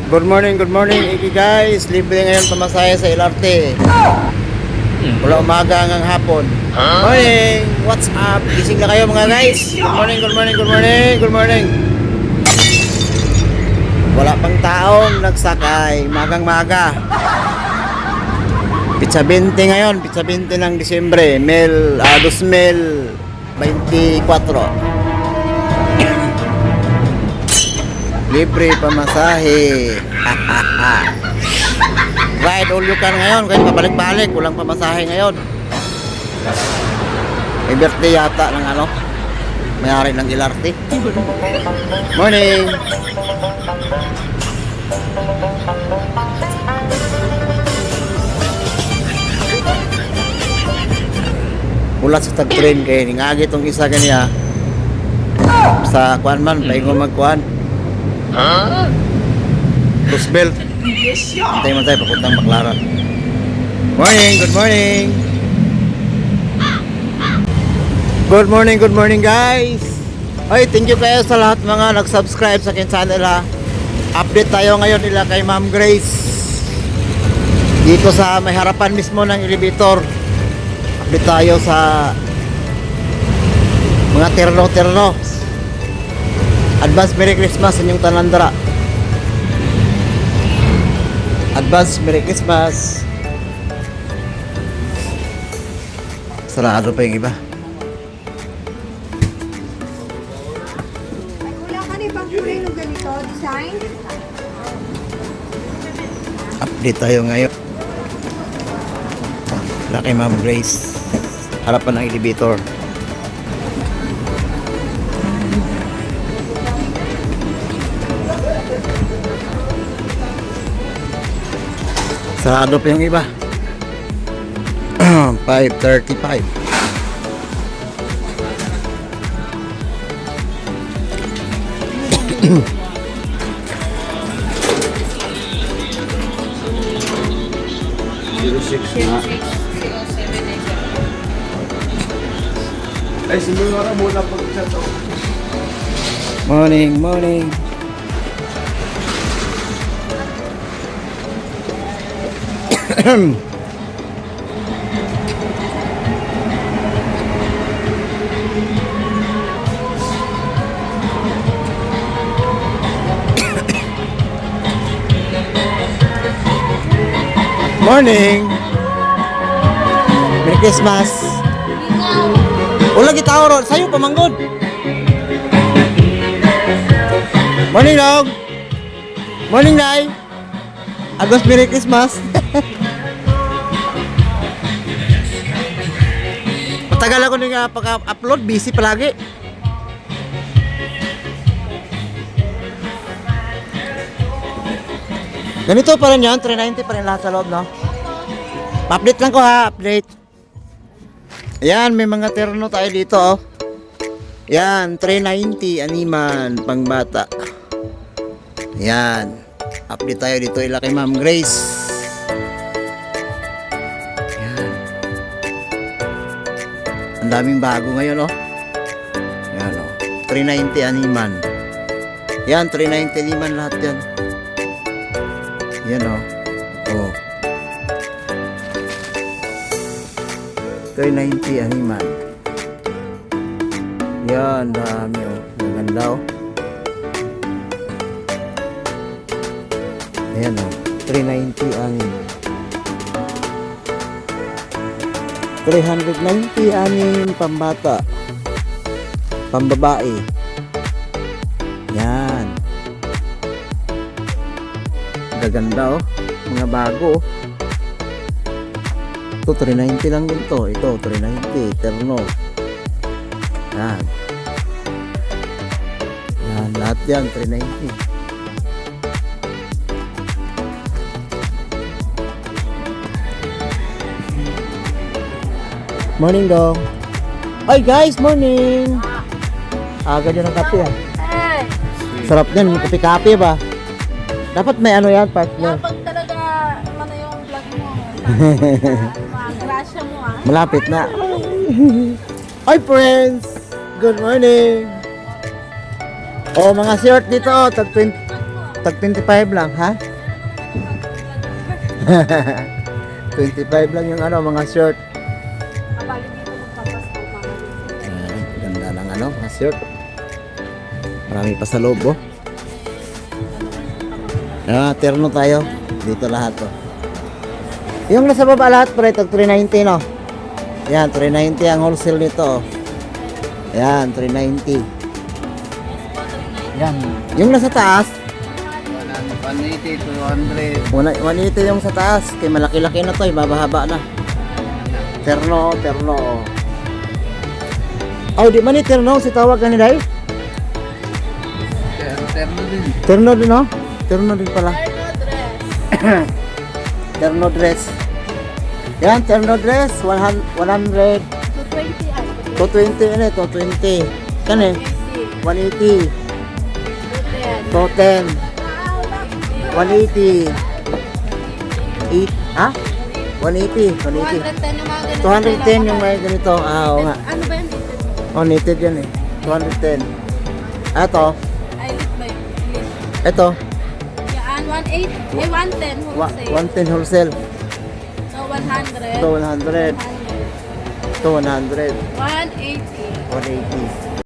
Good morning, Iki guys. Libre ngayon pamasahe sa LRT. Wala umaga hanggang hapon. Morning! What's up? Gising na kayo mga guys. Good morning. Wala pang taong nagsakay. Magang-maga. Pizza 20 ngayon. Pizza 20 ng Disyembre. 2024. Libre pamasahe. Ride all you can ngayon. Kahit pabalik-balik, walang pamasahe ngayon. May birthday yata ng may-ari ng LRT. Morning. Ulat sa tag-train kaya ningagi itong isa kanya sa kuan man, paingon magkuan. Roosevelt. Hintay mo tayo papuntang Baclaran. Good morning guys. Ay, thank you kayo sa lahat mga nag-subscribe sa akin channel ha. Update tayo ngayon nila kay Ma'am Grace. Dito sa may harapan mismo ng elevator. Update tayo sa mga terno. Advance Merry Christmas sa inyong tanandara. Advance Merry Christmas. Sarado pa yung iba. Wala ka rin bang kulay ng ganito, design? Update tayo ngayon. Laki Ma'am Grace. Harapan ng elevator. Sarado pa yung iba. 5:35. Ay, sinunod muna pag isa to. Morning. Morning. Merry Christmas. Ulang kita ron, sayo pamanggod. Morning dog. Morning Nay. Advance Merry Christmas. Matagal ako nang pag-upload, busy palagi. Ganito pa rin yan, 390 pa rin lahat sa loob, no? Pa-update lang ko ha, update. Ayan, may mga terno tayo dito, oh. Yan, 390, animan, pangbata. Ayan, update tayo dito ila kay Ma'am Grace. Ayan. Ang daming bago ngayon, oh. Ayan, oh. 390 animan. Yan, 390 animan lahat yan. Yan, oh. Oh. 390 animan. Yan, dami, oh. Maganda, oh. Ayan, oh. 390 anim. 390 anim pambata. Pambabae. Yan. Gaganda, oh. Mga bago, oh. Ito 390 lang din to. Ito 390 terno. Yan. Yan, lahat yan 390. Morning dong. Hi guys, morning. Aga dyan ang kape, ah. Sarap yan, may kape-kape ba? Dapat may yan, partner. Kapag talaga yung vlog mo, grasya mo Malapit na. Hi friends! Good morning! Oh, mga shirt dito, tag tag 25 lang, ha? 25 lang yung ano, mga shirt. Kabali dito magpapasko mga Ganda ng ano, mga shirt. Marami pa sa loob, oh. Terno tayo. Dito lahat, oh. Yung nasa baba lahat, pre, tag 390, no? Yan, 390 ang wholesale nito, oh. Yan, 390. Yan. Yung nasa taas, 180, 200. 180 yung sa taas. Kaya malaki-laki na to, ibabahaba na. Terno, terno, oh. Oh, di man ni terno, si tawag ka ni Day? Terno din. Terno din, no? Terno din pala. Terno dress. Yan, terno dress, 100, 100, 220 ay. 220, ano, 220. Kan eh, 180, 210, 180, 8, ha? 180, 180. 210 210 yung mga ganito. yung may ganito. Ah, oo nga. Ano ba yan? Oh, knitted yan eh. 210. Ito, Ay, lit ba yun? Lit. ito, Yan, 180. Eh, 110 wholesale. 110 wholesale. So, 100. Ito 100. 100. Ito 100. 180. 180.